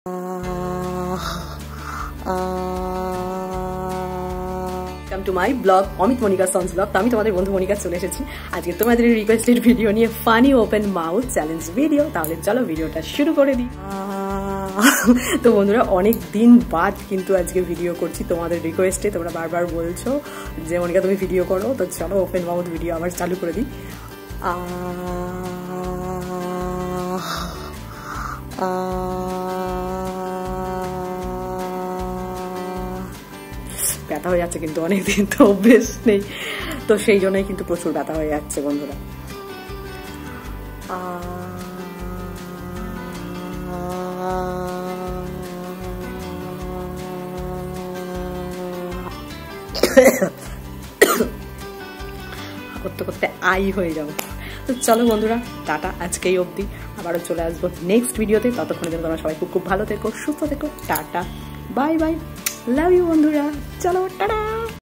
Welcome to my blog Amit Monika sons blog. তো আমি তোমাদের বন্ধু মনিকা চলে এসেছি আজকে তোমাদের রিকোয়েস্টেড ভিডিও নিয়ে, funny open mouth challenge video. তাহলে চলো ভিডিওটা শুরু করে দিই। তো বন্ধুরা, অনেক দিন বাদ কিন্তু আজকে ভিডিও করছি তোমাদের রিকোয়েস্টে। তোমরা বারবার বলছো যে মনিকা তুমি ভিডিও করো, তো চলো ওপেন মাউথ ভিডিও আবার চালু করে দিই। ব্যথা হয়ে যাচ্ছে কিন্তু অনেকদিন তো অভ্যেস নেই, তো সেই জন্যই কিন্তু প্রচুর ব্যথা হয়ে যাচ্ছে বন্ধুরা। করতে করতে আই হয়ে যাবো। তো চলো বন্ধুরা, টাটা, আজকেই অবধি। আবারও চলে আসবো নেক্সট ভিডিওতে। ততক্ষণের জন্য তোমরা সবাই খুব ভালো থেকো, সুস্থ থেকো। টাটা, বাই বাই, লাভ ইউ বন্ধুরা। চলো টাটা।